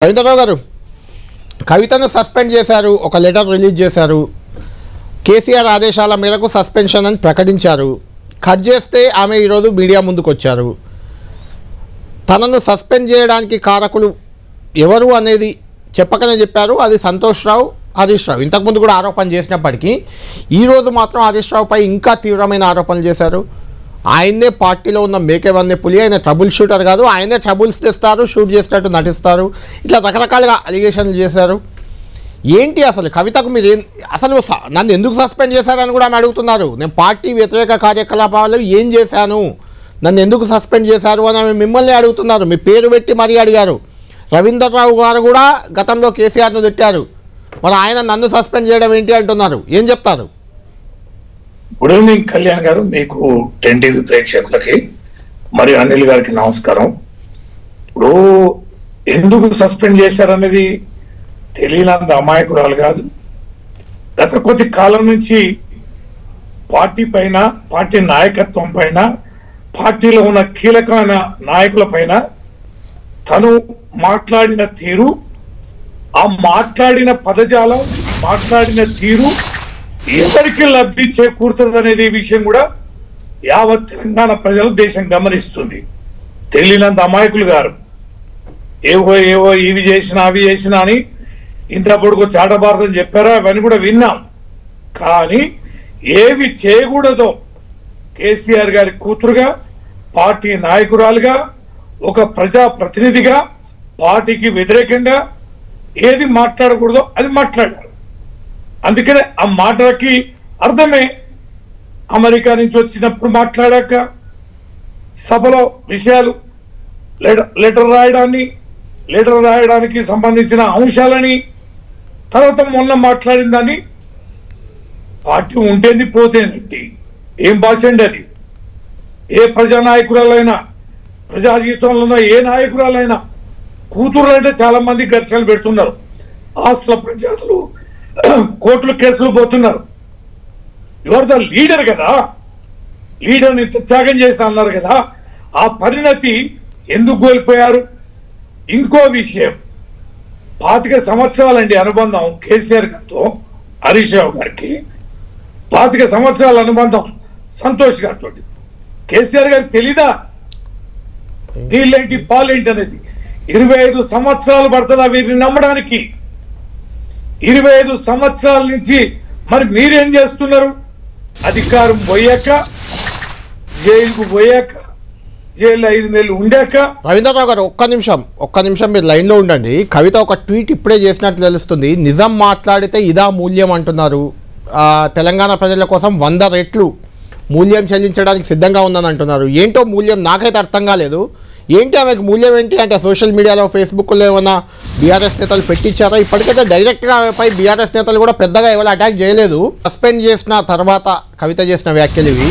రవీంద్రరావు గారు కవితను సస్పెండ్ చేశారు, ఒక లెటర్ రిలీజ్ చేశారు. కేసీఆర్ ఆదేశాల మేరకు సస్పెన్షన్ అని ప్రకటించారు. కట్ చేస్తే ఆమె ఈరోజు మీడియా ముందుకు వచ్చారు. తనను సస్పెండ్ చేయడానికి కారకులు ఎవరు అనేది చెప్పకనే చెప్పారు. అది సంతోష్ రావు, హరీష్ రావు. ఇంతకుముందు కూడా ఆరోపణ చేసినప్పటికీ ఈరోజు మాత్రం హరీష్ రావుపై ఇంకా తీవ్రమైన ఆరోపణలు చేశారు. ఆయనే పార్టీలో ఉన్న మేకేవన్నే పులి, ఆయన ట్రబుల్ షూటర్ కాదు, ఆయనే ట్రబుల్స్ తెస్తారు, షూట్ చేసినట్టు నటిస్తారు, ఇట్లా రకరకాలుగా అలిగేషన్లు చేశారు. ఏంటి అసలు కవితకు మీరు అసలు నన్ను ఎందుకు సస్పెండ్ చేశారని కూడా ఆమె అడుగుతున్నారు. నేను పార్టీ వ్యతిరేక కార్యకలాపాలు ఏం చేశాను, నన్ను ఎందుకు సస్పెండ్ చేశారు అని ఆమె మిమ్మల్ని అడుగుతున్నారు. మీ పేరు పెట్టి మరీ అడిగారు. రవీంద్రరావు గారు కూడా గతంలో కేసీఆర్ను తిట్టారు. మరి ఆయన నన్ను సస్పెండ్ చేయడం ఏంటి అంటున్నారు. ఏం చెప్తారు? గుడ్ ఈవినింగ్ కళ్యాణ్ గారు, మీకు 10 టీవీ ప్రేక్షకులకి మరియు అనిల్ గారికి నమస్కారం. ఇప్పుడు ఎందుకు సస్పెండ్ చేశారనేది తెలియనంత అమాయకురాలు కాదు. గత కొద్ది కాలం నుంచి పార్టీ పైన, పార్టీ నాయకత్వం పైన, పార్టీలో ఉన్న కీలకమైన నాయకుల పైన తను మాట్లాడిన తీరు, ఆ మాట్లాడిన పదజాలం, మాట్లాడిన తీరు ఎవరికి లబ్ధి చేకూరుతుంది అనేది విషయం కూడా యావత్ తెలంగాణ ప్రజలు, దేశం గమనిస్తుంది. తెలియనంత అమాయకులు గారు ఏవో ఏవో ఇవి చేసినా అవి చేసినా అని ఇంత పొడుగు చాటభారతం చెప్పారో అవన్నీ కూడా విన్నాం. కానీ ఏవి చేయకూడదో కేసీఆర్ గారి కూతురుగా, పార్టీ నాయకురాలుగా, ఒక ప్రజా ప్రతినిధిగా, పార్టీకి వ్యతిరేకంగా ఏది మాట్లాడకూడదో అది మాట్లాడారు. అందుకనే ఆ మాటలకి అర్థమే అమెరికా నుంచి వచ్చినప్పుడు మాట్లాడాక సభలో విషయాలు, లెటర్ రాయడానికి సంబంధించిన అంశాలని, తర్వాత మొన్న మాట్లాడిన దాన్ని పార్టీ ఉంటేంది పోతేనండి ఏం భాష అండి అది. ఏ ప్రజానాయకురాలైనా, ప్రజా జీవితంలో ఉన్న ఏ నాయకురాలైనా కూతురు అంటే చాలా మంది ఘర్షణలు పెడుతున్నారు, ఆస్తుల పంచాయతీలు, కోర్టులు కేసులు పోతున్నారు. యువర్ ద లీడర్ కదా, లీడర్ని త్యాగం చేసిన అన్నారు కదా, ఆ పరిణతి ఎందుకు కోల్పోయారు? ఇంకో విషయం, 25 సంవత్సరాలండి అనుబంధం కేసీఆర్ గారితో, హరీష్ రావు గారికి 25 సంవత్సరాల అనుబంధం సంతోష్ గారితో. కేసీఆర్ గారికి తెలీదా నీళ్ళేంటి పాలేంటి అనేది? 25 సంవత్సరాలు పడుతుందా వీరిని నమ్మడానికి? 25 సంవత్సరాల నుంచి మరి మీరేం చేస్తున్నారు? అధికారం పోయాక, జైలుకు పోయాక, జైలు 5 నెలలు ఉండాక. రవీంద్రరావు గారు ఒక్క నిమిషం మీరు లైన్లో ఉండండి. కవిత ఒక ట్వీట్ ఇప్పుడే చేసినట్లు తెలుస్తుంది. నిజం మాట్లాడితే ఇదా మూల్యం అంటున్నారు. తెలంగాణ ప్రజల కోసం 100 రెట్లు మూల్యం చెల్లించడానికి సిద్ధంగా ఉందని అంటున్నారు. ఏంటో మూల్యం నాకైతే అర్థం కాలేదు. ఏంటి ఆమెకు మూల్యం ఏంటి అంటే సోషల్ మీడియాలో, ఫేస్బుక్లో ఏమైనా బీఆర్ఎస్ నేతలు పెట్టించారా? ఇప్పటికైతే డైరెక్ట్గా ఆమెపై బీఆర్ఎస్ నేతలు కూడా పెద్దగా ఎవరు అటాక్ చేయలేదు. సస్పెండ్ చేసిన తర్వాత కవిత చేసిన వ్యాఖ్యలు ఇవి.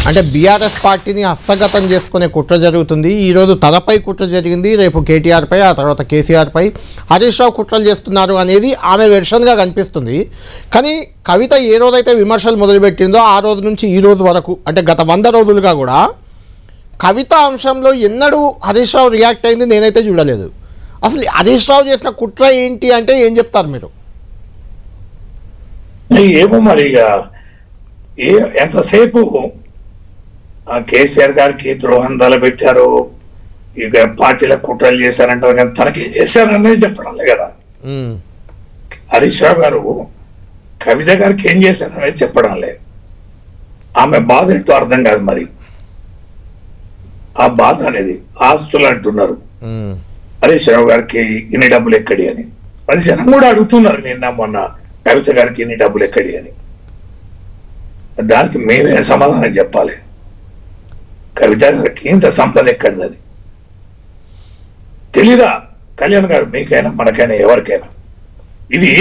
అంటే బీఆర్ఎస్ పార్టీని హస్తగతం చేసుకునే కుట్ర జరుగుతుంది. ఈరోజు తనపై కుట్ర జరిగింది, రేపు కేటీఆర్పై, ఆ తర్వాత కేసీఆర్పై హరీష్ రావు కుట్రలు చేస్తున్నారు అనేది ఆమె వెర్షన్గా కనిపిస్తుంది. కానీ కవిత ఏ రోజైతే విమర్శలు మొదలుపెట్టిందో ఆ రోజు నుంచి ఈ రోజు వరకు, అంటే గత 100 రోజులుగా కూడా కవిత అంశంలో ఎన్నడూ హరీష్ రావు రియాక్ట్ అయింది నేనైతే చూడలేదు. అసలు హరీష్ రావు చేసిన కుట్ర ఏంటి అంటే ఏం చెప్తారు మీరు? ఏమో మరి ఎంతసేపు కేసీఆర్ గారికి ద్రోహం తలపెట్టారు, ఇక పార్టీల కుట్రలు చేశారంటారు, కానీ తనకేం చేశారనేది చెప్పడాలే కదా. హరీష్ రావు గారు కవిత గారికి ఏం చేశారనేది చెప్పడాలే. ఆమె బాధ ఏంటో అర్థం కాదు. మరి ఆ బాధ అనేది ఆస్తులు అంటున్నారు, హరీష్ రావు గారికి ఇన్ని డబ్బులు ఎక్కడి అని. మరి జనం కూడా అడుగుతున్నారు నిన్న మొన్న, కవిత గారికి ఇన్ని డబ్బులు ఎక్కడి అని. దానికి మేమే సమాధానం చెప్పాలి. కవిత గారికి ఇంత సంపద ఎక్కడిది తెలీదా కళ్యాణ్ గారు? మీకైనా మనకైనా ఎవరికైనా ఇది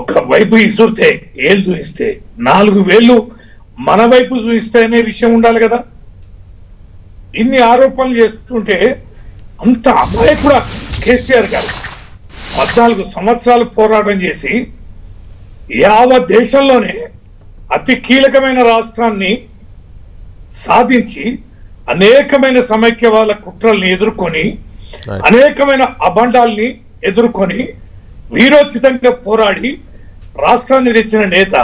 ఒక వైపు ఇస్తుంటే, ఏళ్ళు చూపిస్తే 4 వేళ్ళు మన వైపు చూపిస్తే అనే విషయం ఉండాలి కదా. ఇన్ని ఆరోపణలు చేస్తుంటే అంత అమాయకుడ కేసీఆర్ గారు 14 సంవత్సరాలు పోరాటం చేసి యావత్ దేశంలోనే అతి కీలకమైన రాష్ట్రాన్ని సాధించి అనేకమైన సమైక్యవాద కుట్రల్ని ఎదుర్కొని అనేకమైన అబండాల్ని ఎదుర్కొని వీరోచితంగా పోరాడి రాష్ట్రాన్ని తెచ్చిన నేత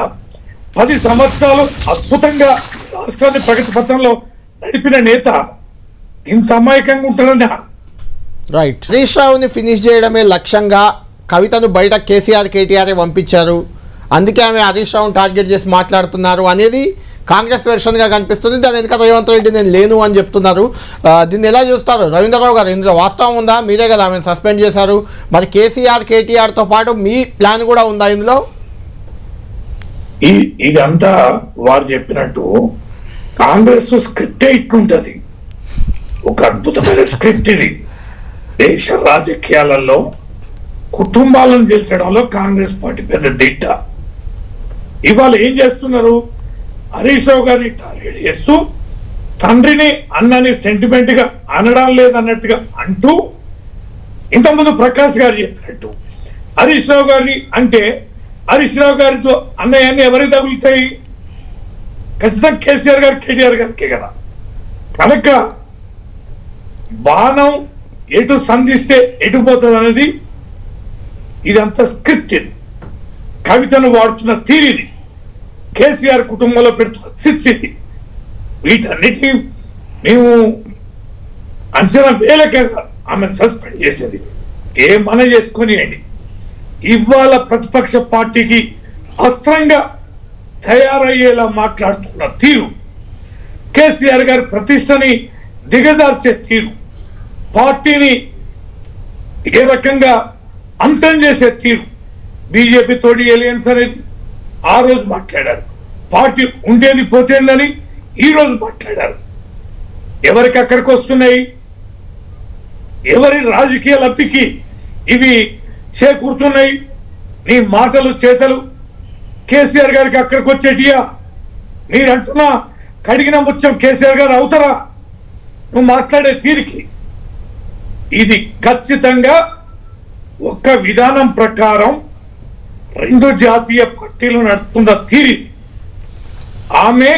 10 సంవత్సరాలు అద్భుతంగా రాష్ట్రాన్ని ప్రగతి పథంలో నడిపిన నేత ఇంత అమాయకంగా ఉంటారని. రైట్. హరీష్ రావుని ఫినిష్ చేయడమే లక్ష్యంగా కవితను బయట కేసీఆర్ కేటీఆర్ పంపించారు, అందుకే ఆమె హరీష్ రావుని టార్గెట్ చేసి మాట్లాడుతున్నారు అనేది కాంగ్రెస్ వెర్షన్గా కనిపిస్తుంది. దాని వెనుక రేవంత్ రెడ్డి నేను లేను అని చెప్తున్నారు. దీన్ని ఎలా చూస్తారు రవీంద్రరావు గారు? ఇందులో వాస్తవం ఉందా? మీరే కదా ఆమెను సస్పెండ్ చేశారు. మరి కేసీఆర్ కేటీఆర్తో పాటు మీ ప్లాన్ కూడా ఉందా ఇందులో? ఇదంతా వారు చెప్పినట్టు కాంగ్రెస్ స్క్రిప్టే ఇట్లుంటది. ఒక అద్భుతమైన స్క్రిప్ట్ ఇది. దేశ రాజకీయాలలో కుటుంబాలను గెలిచడంలో కాంగ్రెస్ పార్టీ పెద్ద దిట్ట. ఇవాళ ఏం చేస్తున్నారు? హరీష్ రావు గారిని టార్గెట్ చేస్తూ తండ్రిని అన్నని సెంటిమెంట్ గా అనడం లేదన్నట్టుగా అంటూ, ఇంతకుముందు ప్రకాష్ గారు చెప్పినట్టు హరీష్ రావు గారిని అంటే హరీష్ రావు గారితో అన్నయ్యన్ని ఎవరికి తగులుతాయి? ఖచ్చితంగా కేసీఆర్ గారు కేటీఆర్ గారికే కదా. కనుక బాణం ఎటు సంధిస్తే ఎటు పోతుంది అనేది ఇదంతా స్క్రిప్ట్. ఇది కవితను వాడుతున్న తీరిది, కేసీఆర్ కుటుంబంలో పెడుతున్న చిత్సిది. వీటన్నిటి మేము అంచనా వేలకే ఆమెను సస్పెండ్ చేసేది. ఏమన్నా చేసుకొనియండి. ఇవాళ ప్రతిపక్ష పార్టీకి అస్త్రంగా తయారయ్యేలా మాట్లాడుతున్న తీరు, కేసీఆర్ గారి ప్రతిష్టని దిగజార్చే తీరు, పార్టీని ఏ రకంగా అంతం చేసే తీరు, బీజేపీ తోటి ఎలియన్స్ అనేది ఆ రోజు మాట్లాడారు, పార్టీ ఉండేది పోతేందని ఈ రోజు మాట్లాడారు. ఎవరికి అక్కడికి వస్తున్నాయి? ఎవరి రాజకీయ లబ్ధికి ఇవి చేకూరుతున్నాయి? నీ మాటలు చేతలు కేసీఆర్ గారికి అక్కడికి వచ్చేటియా? మీరు అంటున్నా కడిగిన ముత్యం కేసీఆర్ గారు అవుతారా? నువ్వు మాట్లాడే తీరికి ఇది ఖచ్చితంగా ఒక్క విధానం ప్రకారం 2 జాతీయ పార్టీలు నడుపుతున్న తీరి. ఆమె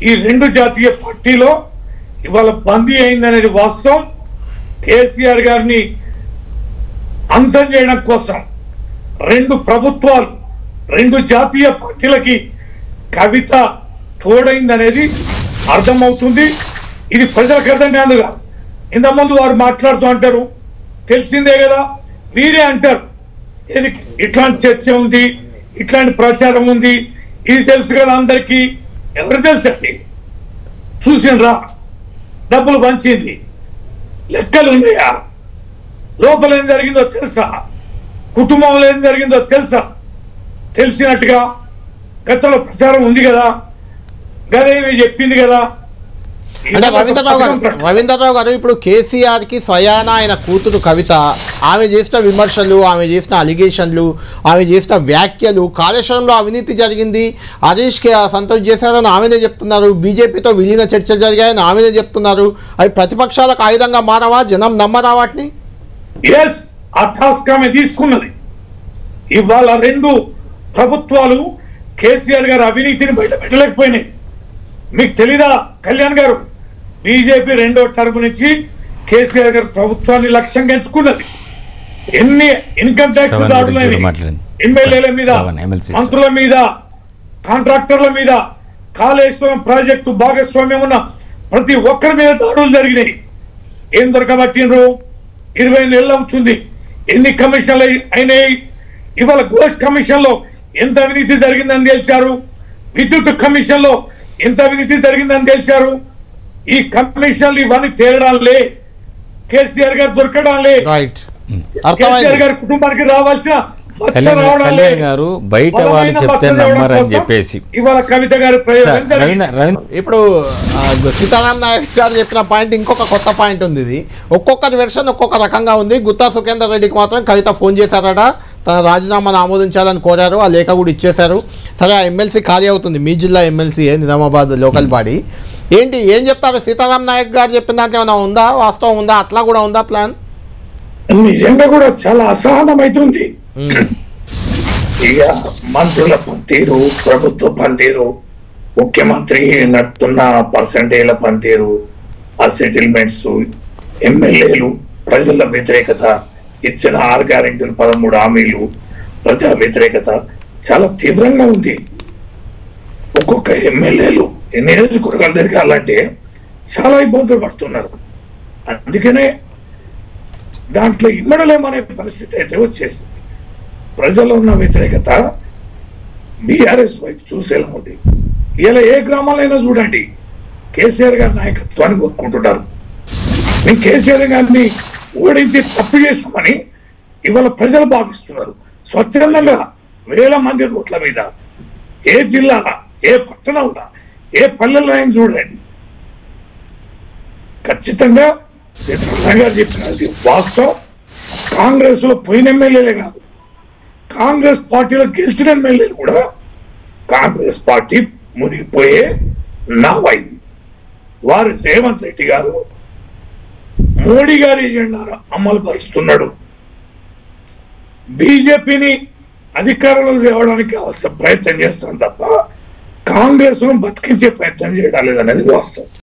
ఈ 2 జాతీయ పార్టీలో ఇవాళ బందీ అయిందనేది వాస్తవం. కేసీఆర్ గారిని అంతం చేయడం కోసం 2 ప్రభుత్వాలు 2 జాతీయ పార్టీలకి కవిత తోడైందనేది అర్థమవుతుంది. ఇది ప్రజలకు అర్థం కాదుగా. ఇంతకుముందు వారు మాట్లాడుతూ అంటారు, తెలిసిందే కదా, మీరే అంటారు ఇది ఇట్లాంటి చర్చ ఉంది, ఇట్లాంటి ప్రచారం ఉంది, ఇది తెలుసు కదా అందరికీ. ఎవరు తెలుసండి? చూసిండ్రా? డబ్బులు పంచింది, లెక్కలు ఉన్నాయా? లోపల ఏం జరిగిందో తెలుసా? కుటుంబంలో ఏం జరిగిందో తెలుసా? తెలిసినట్టుగా గతంలో ప్రచారం ఉంది కదా, గదేమి చెప్పింది కదా. అంటే రవీంద్రరావు గారు ఇప్పుడు కేసీఆర్కి స్వయాన ఆయన కూతురు కవిత ఆమె చేసిన విమర్శలు, ఆమె చేసిన అలిగేషన్లు, ఆమె చేసిన వ్యాఖ్యలు, కాళేశ్వరంలో అవినీతి జరిగింది, హరీష్కి సంతోష్ చేశారని ఆమెనే చెప్తున్నారు, బీజేపీతో విలీన చర్చలు జరిగాయని ఆమెనే చెప్తున్నారు. అవి ప్రతిపక్షాలకు ఆయుధంగా మారవా? జనం నమ్మరా వాటిని? ఎస్, ఆ టాస్క్ ఆమె తీసుకున్నది. ఇవాళ 2 ప్రభుత్వాలు కేసీఆర్ గారు అవినీతిని బయట పెట్టలేకపోయినాయి. మీకు తెలీదా కళ్యాణ్ గారు? బీజేపీ 2వ టర్మ్ నుంచి కేసీఆర్ గారు ప్రభుత్వాన్ని లక్ష్యంగా ఎంచుకున్నది. ఎన్ని ఇన్కమ్ ట్యాక్స్ దాడులని ఎమ్మెల్యేల మీద, మంత్రుల మీద, కాంట్రాక్టర్ల మీద, కాళేశ్వరం ప్రాజెక్టు భాగస్వామ్యం ఉన్న ప్రతి ఒక్కరి మీద దాడులు జరిగినాయి. ఏం దొరకబట్టినరు? 20 నెలలు అవుతుంది. ఎన్ని కమిషన్లు అయినాయి? ఇవాళ గోష్ కమిషన్ లో ఎంత అవినీతి జరిగిందని తెలిసారు. విద్యుత్ కమిషన్ లో ఎంత అవినీతి జరిగిందని తెలిసారు. ఈ కమిషన్లు ఇవన్నీ తేలడాలే, కేసీఆర్ గారు దొరకడాలే, కేసీఆర్ గారి కుటుంబానికి రావాల్సిన గారు బయట వాళ్ళు చెప్తే నమ్మరని చెప్పేసి ఇవాళ కవిత గారి ప్రయోగం. ఇప్పుడు సీతారాం నాయక్ గారు చెప్పిన పాయింట్ ఇంకొక కొత్త పాయింట్ ఉంది. ఇది ఒక్కొక్కరి వెర్షన్ ఒక్కొక్క రకంగా ఉంది. గుత్తా సుఖేందర్ రెడ్డికి మాత్రం కవిత ఫోన్ చేశారట, తన రాజీనామాను ఆమోదించాలని కోరారు, ఆ లేఖ కూడా ఇచ్చేశారు. సరే, ఆ ఎమ్మెల్సీ ఖాళీ అవుతుంది, మీ జిల్లా ఎమ్మెల్సీయే, నిజామాబాద్ లోకల్ బాడీ. ఏం చెప్తారు? సీతారాం నాయక్ గారు చెప్పిన దాంట్లో ఏమైనా ఉందా? వాస్తవం ఉందా? అట్లా కూడా ఉందా ప్లాన్? నిజంగా కూడా చాలా అసహనం అవుతుంది. ఇక మంత్రుల పనితీరు, ప్రభుత్వ పనితీరు, ముఖ్యమంత్రి నడుతున్న పర్సంటేజ్ల పనితీరు, ఆ సెటిల్మెంట్స్, ఎమ్మెల్యేలు ప్రజల వ్యతిరేకత, ఇచ్చిన 6 గ్యారెంటీలు 13 హామీలు, ప్రజా వ్యతిరేకత చాలా తీవ్రంగా ఉంది. ఒక్కొక్క ఎమ్మెల్యేలు నియోజకవర్గాలు తిరగాలంటే చాలా ఇబ్బందులు పడుతున్నారు. అందుకనే దాంట్లో ఇమ్మడలేమనే పరిస్థితి అయితే వచ్చేసింది. ప్రజల్లో ఉన్న వ్యతిరేకత బీఆర్ఎస్ వైపు చూసేలా ఉంది. ఇలా ఏ గ్రామాలైనా చూడండి, కేసీఆర్ గారి నాయకత్వాన్ని కోరుకుంటున్నారు. మేము కేసీఆర్ గారిని ఓడించి తప్పు చేస్తామని ఇవాళ ప్రజలు భావిస్తున్నారు. స్వచ్ఛందంగా వేల మంది రోడ్ల మీద, ఏ జిల్లాలో, ఏ పట్టణంలో, ఏ పల్లెల్లో అయినా చూడండి. ఖచ్చితంగా సీతారాం గారు చెప్పినది వాస్తవం. కాంగ్రెస్ లో పోయిన ఎమ్మెల్యేలే కాదు, కాంగ్రెస్ పార్టీలో గెలిచిన ఎమ్మెల్యేలు కూడా కాంగ్రెస్ పార్టీ మునిగిపోయే నావైంది. వారు రేవంత్ రెడ్డి గారు మోడీ గారి ఎజెండా అమలు పరుస్తున్నాడు. బీజేపీని అధికారంలో తేవడానికి అవసరం ప్రయత్నం చేస్తాం తప్ప కాంగ్రెస్ ను బతికించే ప్రయత్నం చేయడం లేదనేది వాస్తవం.